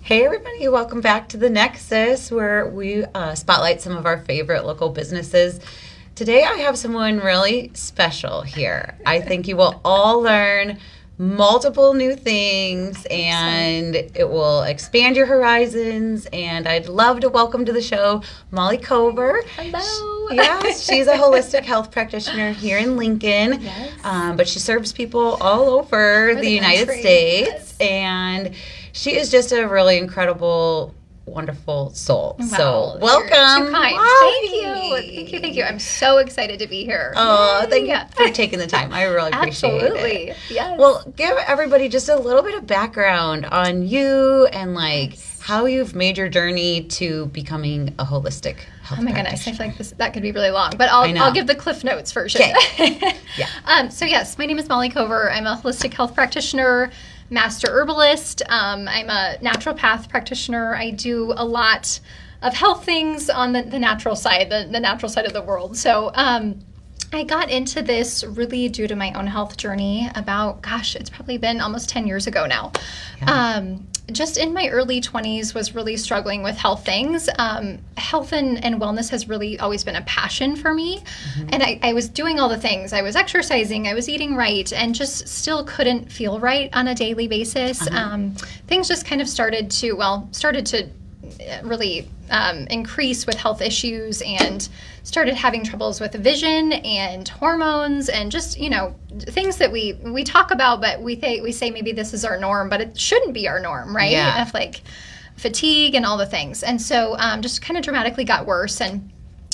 Hey everybody, welcome back to The Nexus, where we spotlight some of our favorite local businesses. Today I have someone really special here. I think you will all learn multiple new things and it will expand your horizons, and I'd love to welcome to the show Molly Cover. Hello. Yes, she's a holistic health practitioner here in Lincoln, but she serves people all over the United States, and she is just a really incredible, wonderful soul. Wow, so welcome. You're too kind. Molly. Thank you. I'm so excited to be here. Oh, thank you for taking the time. I really appreciate it. Absolutely. Yes. Well, give everybody just a little bit of background on you and how you've made your journey to becoming a holistic health practitioner. Oh my goodness, I feel like that could be really long, but I'll give the Cliff Notes version. Okay. Yeah. So yes, my name is Molly Cover. I'm a holistic health practitioner, master herbalist. I'm a naturopath practitioner. I do a lot of health things on the natural side, the natural side of the world. So I got into this really due to my own health journey about, it's probably been almost 10 years ago now. Yeah. Just in my early 20s was really struggling with health things. Health and wellness has really always been a passion for me. Mm-hmm. And I was doing all the things. I was exercising, I was eating right, and just still couldn't feel right on a daily basis. Uh-huh. Things just kind of started to really increase with health issues, and started having troubles with vision and hormones, and just, things that we talk about, but we say maybe this is our norm, but it shouldn't be our norm, right? Yeah. Of fatigue and all the things. And so just kind of dramatically got worse, and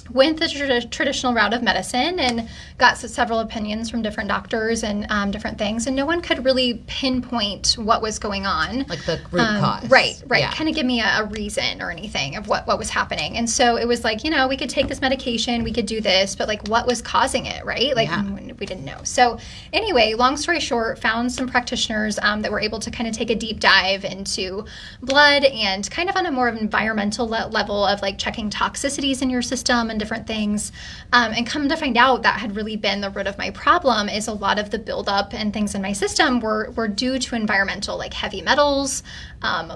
went the traditional route of medicine and got several opinions from different doctors and different things, and no one could really pinpoint what was going on. Like the root cause. Right. Yeah. Kind of give me a reason or anything of what was happening. And so it was we could take this medication, we could do this, but what was causing it, right? We didn't know. So anyway, long story short, found some practitioners that were able to kind of take a deep dive into blood and kind of on a more of environmental level of checking toxicities in your system and different things, and come to find out that had really been the root of my problem. Is a lot of the buildup and things in my system were due to environmental, heavy metals,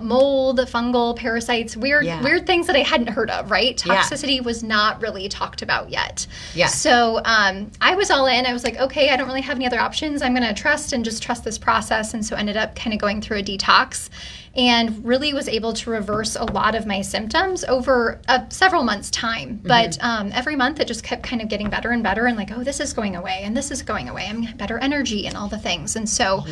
mold, fungal, parasites, weird things that I hadn't heard of, right? Toxicity was not really talked about yet. Yeah. So I was all in. I was like, okay, I don't really have any other options. I'm going to trust this process. And so ended up kind of going through a detox, and really was able to reverse a lot of my symptoms over several months' time. Mm-hmm. But every month it just kept kind of getting better and better, and this is going away, and this is going away. I'm getting better energy and all the things. And so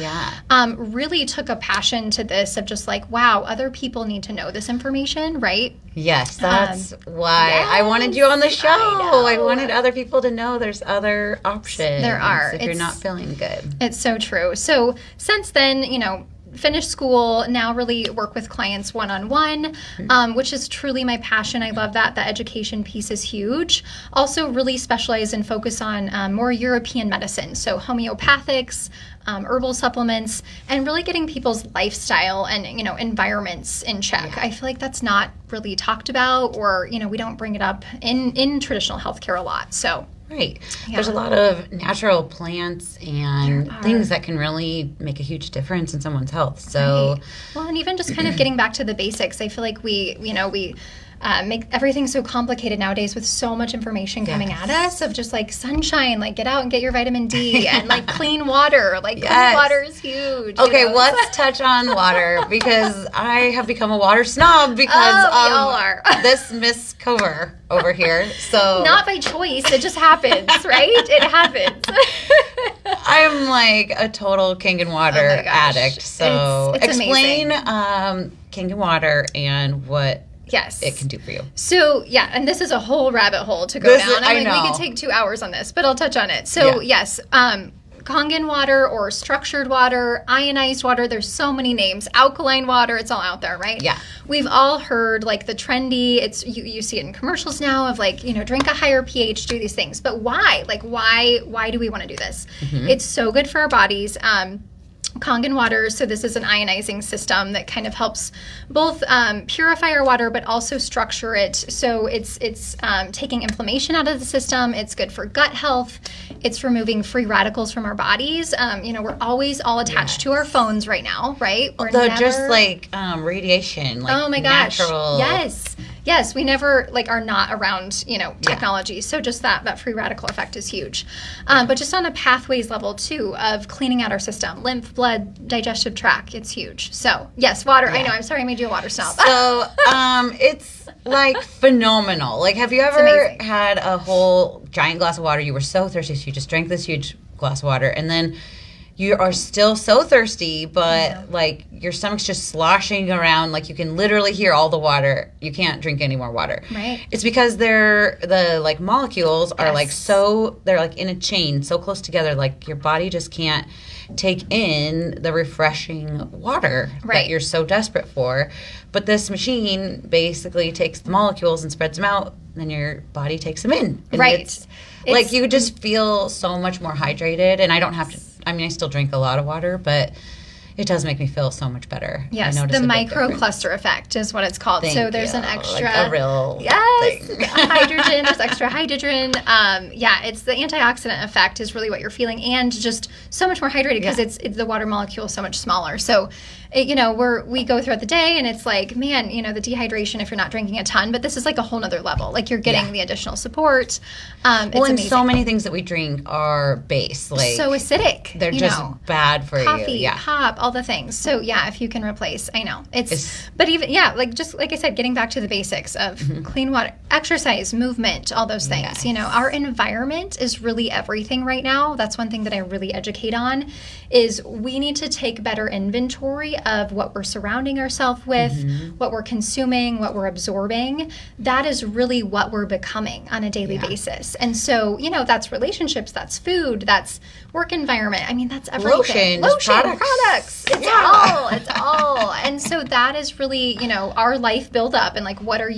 really took a passion to this of just wow, other people need to know this information, right? Yes, that's why I wanted you on the show. I wanted other people to know there's other options. There are. If you're not feeling good. It's so true. So since then, finished school, now really work with clients one-on-one, which is truly my passion. I love that. The education piece is huge. Also really specialize and focus on more European medicine, so homeopathics, herbal supplements, and really getting people's lifestyle and environments in check. Yeah. I feel like that's not really talked about, or we don't bring it up in traditional healthcare a lot. So right. Yeah. There's a lot of natural plants and things that can really make a huge difference in someone's health. So, well, and even just kind of getting back to the basics, I feel like we make everything so complicated nowadays with so much information coming at us of just sunshine, get out and get your vitamin D, and clean water. Clean water is huge. Okay, let's touch on water, because I have become a water snob because we all are. This Miss Cover over here. So not by choice, it just happens, right? It happens. I'm a total Kangen water addict. So it's explain Kangen water and what it can do for you. So, and this is a whole rabbit hole to go down. We could take 2 hours on this, but I'll touch on it. So, yes, Kangen water or structured water, ionized water, there's so many names. Alkaline water, it's all out there, right? Yeah. We've all heard the trendy, it's you see it in commercials now of drink a higher pH, do these things. But why? Why do we want to do this? Mm-hmm. It's so good for our bodies. Kangen water, so this is an ionizing system that kind of helps both purify our water, but also structure it. So it's taking inflammation out of the system. It's good for gut health. It's removing free radicals from our bodies. We're always all attached to our phones right now, right? Just like radiation, like oh my gosh, natural. Yes, we never are not around, technology. So just that free radical effect is huge. But just on a pathways level too of cleaning out our system, lymph, blood, digestive tract, it's huge. So yes, water. Yeah. I know. I'm sorry, I made you a water snob. So it's like phenomenal. Like, have you ever had a whole giant glass of water? You were so thirsty, so you just drank this huge glass of water, and then you are still so thirsty, but like your stomach's just sloshing around, like you can literally hear all the water. You can't drink any more water. Right. It's because the molecules are they're like in a chain so close together, like your body just can't take in the refreshing water that you're so desperate for. But this machine basically takes the molecules and spreads them out, and then your body takes them in. And it's like you just feel so much more hydrated, and I don't have to. I mean, I still drink a lot of water, but it does make me feel so much better. Yes, the microcluster effect is what it's called. So there's an extra, like a real thing. Hydrogen. There's extra hydrogen. It's the antioxidant effect is really what you're feeling, and just so much more hydrated because it's the water molecule is so much smaller. So, we go throughout the day, and it's like, man, the dehydration if you're not drinking a ton, but this is like a whole nother level. Like you're getting the additional support. And so many things that we drink are base, like so acidic. They're just bad for coffee, you. pop, all the things. So if you can replace, I know but even just like I said, getting back to the basics of clean water, exercise, movement, all those things. Our environment is really everything right now. That's one thing that I really educate on is we need to take better inventory of what we're surrounding ourselves with, what we're consuming, what we're absorbing. That is really what we're becoming on a daily basis. And so, that's relationships, that's food, that's work environment. I mean, that's everything. Lotion, products. It's all. And so that is really, our life build up and like what are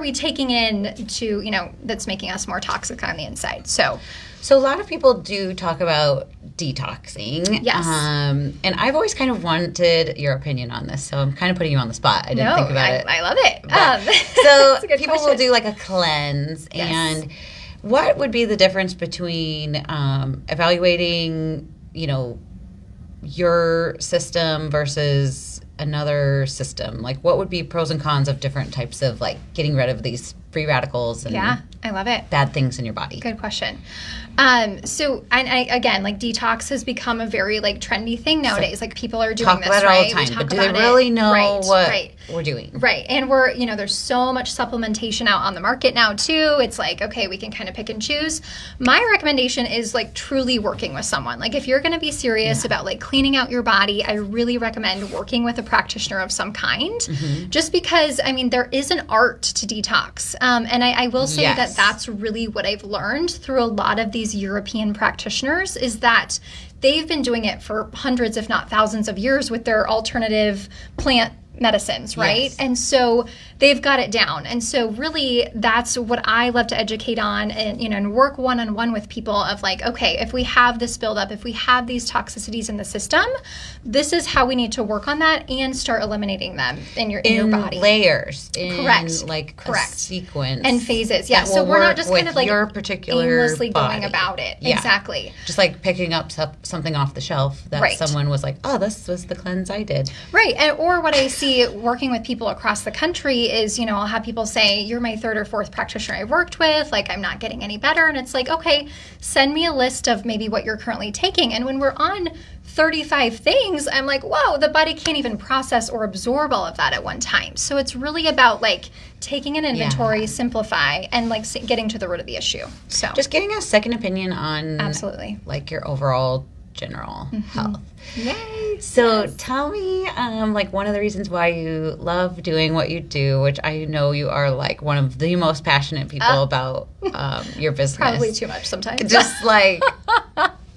we taking in to, that's making us more toxic on the inside. So a lot of people do talk about detoxing. Yes. And I've always kind of wanted your opinion on this, so I'm kind of putting you on the spot. I didn't think about it. I love it. So people will do like a cleanse. Yes. And what would be the difference between evaluating, your system versus another system? Like, what would be pros and cons of different types of like getting rid of these free radicals and I love it. Bad things in your body? Good question. So again, like detox has become a very like trendy thing nowadays. Like people are doing this, about it all the time, but do they really know what we're doing? Right. And we're, there's so much supplementation out on the market now too. It's like, okay, we can kind of pick and choose. My recommendation is like truly working with someone. Like if you're going to be serious about like cleaning out your body, I really recommend working with a practitioner of some kind, just because, I mean, there is an art to detox. And I will say that that's really what I've learned through a lot of these European practitioners is that they've been doing it for hundreds, if not thousands of years with their alternative plant medicines, right? Yes. And so they've got it down. And so really that's what I love to educate on and work one-on-one with people of like, okay, if we have this buildup, if we have these toxicities in the system, this is how we need to work on that and start eliminating them in your body. Layers. Correct. A sequence. And phases. Yeah. So we're not just kind of like your particular aimlessly body. Going about it. Yeah. Exactly. Just like picking up something off the shelf that someone was like, oh, this was the cleanse I did. Right. Or what I see working with people across the country is, I'll have people say, you're my third or fourth practitioner I worked with, like I'm not getting any better. And it's like, okay, send me a list of maybe what you're currently taking. And when we're on 35 things, I'm like, whoa, the body can't even process or absorb all of that at one time. So it's really about like taking an inventory, simplify, and like getting to the root of the issue. So just getting a second opinion on absolutely like your overall general health. Yay! So tell me, like one of the reasons why you love doing what you do, which I know you are like one of the most passionate people about your business. Probably too much sometimes. Just like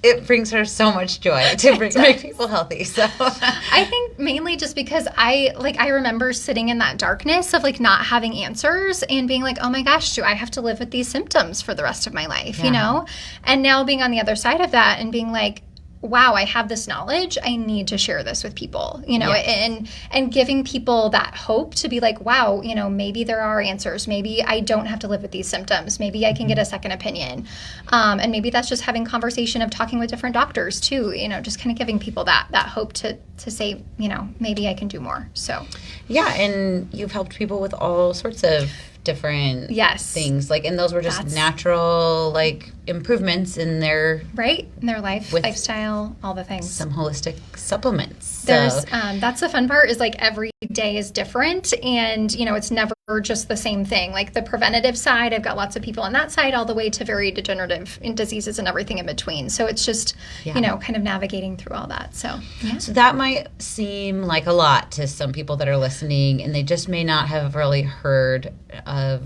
it brings her so much joy to make people healthy. So I think mainly just because I remember sitting in that darkness of like not having answers and being like, oh my gosh, do I have to live with these symptoms for the rest of my life, And now being on the other side of that and being like, wow, I have this knowledge. I need to share this with people, Yes. and giving people that hope to be like, wow, maybe there are answers. Maybe I don't have to live with these symptoms. Maybe I can get a second opinion. And maybe that's just having conversation of talking with different doctors too, just kind of giving people that hope to say, maybe I can do more. So, Yeah, and you've helped people with all sorts of different things. Like, and those were just natural, like, improvements in their... Right, in their lifestyle, all the things. Some holistic supplements. There's, that's the fun part is, like, every day is different, and, it's never just the same thing. Like, the preventative side, I've got lots of people on that side, all the way to very degenerative diseases and everything in between. So it's just, kind of navigating through all that. So, So that might seem like a lot to some people that are listening, and they just may not have really heard of,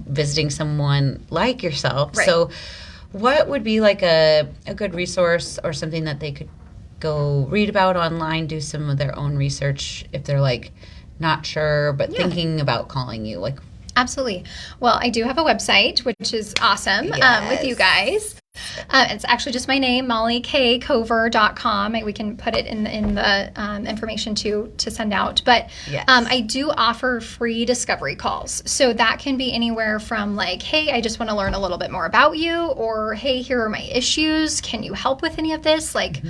visiting someone like yourself. Right. So what would be like a good resource or something that they could go read about online, do some of their own research if they're like not sure but thinking about calling you? Like, absolutely. Well, I do have a website, which is awesome, with you guys. It's actually just my name, mollykcover.com. We can put it in the information to send out. But I do offer free discovery calls. So that can be anywhere from like, hey, I just want to learn a little bit more about you, or hey, here are my issues. Can you help with any of this? Like,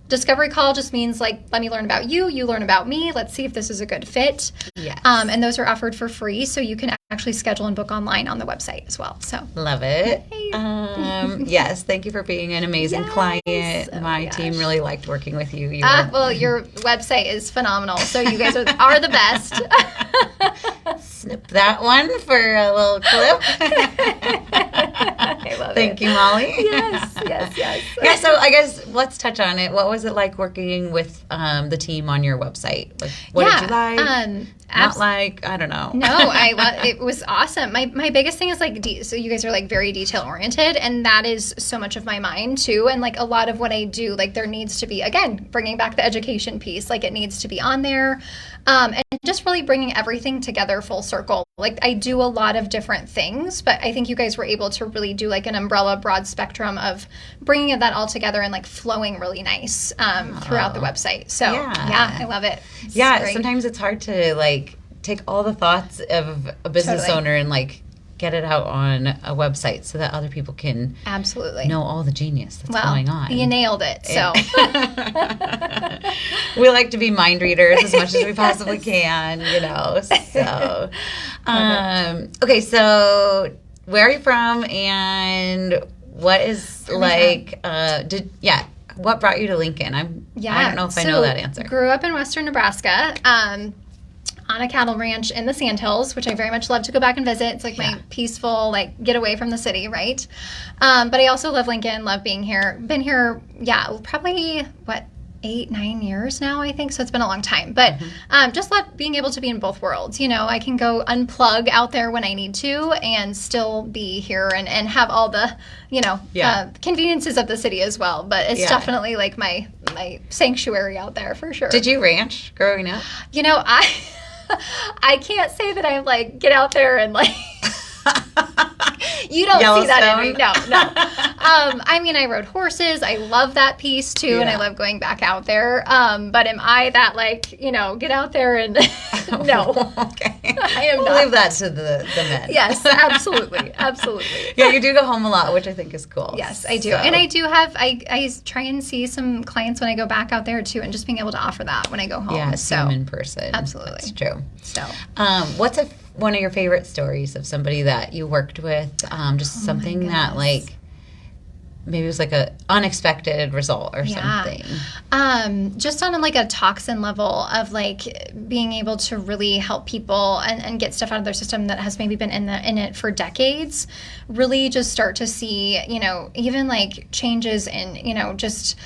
discovery call just means like, let me learn about you, you learn about me, let's see if this is a good fit. Yes. And those are offered for free, so you can actually schedule and book online on the website as well. So love it. Yes, thank you for being an amazing client. My team really liked working with you. Well, your website is phenomenal, so you guys are the best. Snip that one for a little clip. I love Thank you, Molly. Yes. Yeah, so I guess let's touch on it. What was it like working with the team on your website? Like, what did you like? Not like, I don't know. No, it was awesome. My biggest thing is like, so you guys are like very detail oriented, and that is so much of my mind too. And like a lot of what I do, like there needs to be, again, bringing back the education piece, like it needs to be on there. And just really bringing everything together full circle. Like I do a lot of different things, but I think you guys were able to really do like an umbrella broad spectrum of bringing that all together and like flowing really nice throughout the website. So yeah, I love it. It's sometimes it's hard to like take all the thoughts of a business owner and like get it out on a website so that other people can absolutely know all the genius that's going on. You nailed it. So we like to be mind readers as much as we possibly can, So okay, so where are you from, and what is what brought you to Lincoln? I don't know if I know that answer. Grew up in western Nebraska. On a cattle ranch in the Sandhills, which I very much love to go back and visit. It's like my peaceful, like, get away from the city, right? But I also love Lincoln, love being here. Been here, probably, 8-9 years now, I think. So it's been a long time. But just love being able to be in both worlds. I can go unplug out there when I need to and still be here and have all the, conveniences of the city as well. But it's definitely like my sanctuary out there for sure. Did you ranch growing up? I can't say that I'm like, get out there and like, you don't see that in me. No. I rode horses. I love that piece too. And I love going back out there. But am I that like, get out there and no. Okay. I am we'll not. Leave that to the men. Yes, absolutely. Yeah, you do go home a lot, which I think is cool. Yes, I do. So. And I do have, I try and see some clients when I go back out there too, and just being able to offer that when I go home. Yeah, see them in person. Absolutely. That's true. So, what's one of your favorite stories of somebody that you worked with? Just something that like maybe it was like a unexpected result or something. Just on like a toxin level of like being able to really help people and get stuff out of their system that has maybe been in it for decades. Really just start to see, even like changes in, just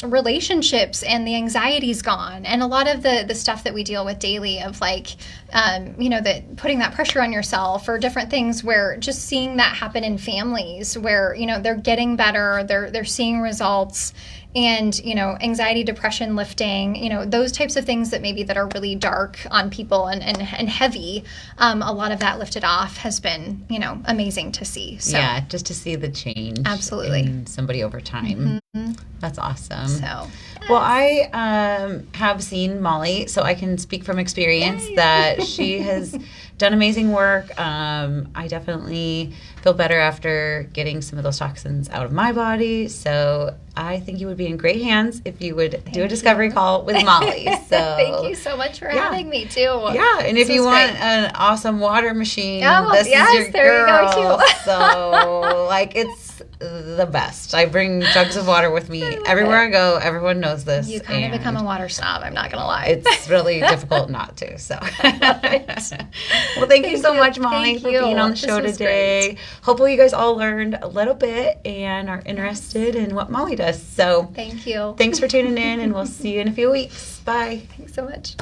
relationships, and the anxiety's gone, and a lot of the stuff that we deal with daily of like that putting that pressure on yourself or different things, where just seeing that happen in families where they're getting better, they're seeing results, and, anxiety, depression lifting, those types of things that maybe that are really dark on people and heavy, a lot of that lifted off has been, amazing to see. So, yeah, just to see the change. Absolutely. In somebody over time. Mm-hmm. That's awesome. So, well, I have seen Molly, so I can speak from experience that she has done amazing work. I definitely feel better after getting some of those toxins out of my body. So I think you would be in great hands if you would do a discovery call with Molly. So thank you so much for having me too. Yeah, and if you want an awesome water machine, this is your there girl. You go too. So it's the best. I bring jugs of water with me everywhere I go. Everyone knows this. You kind of become a water snob, I'm not going to lie. It's really difficult not to. So, well, thank you so much, Molly, for being on the show today. Great. Hopefully you guys all learned a little bit and are interested in what Molly does. So thank you. Thanks for tuning in, and we'll see you in a few weeks. Bye. Thanks so much.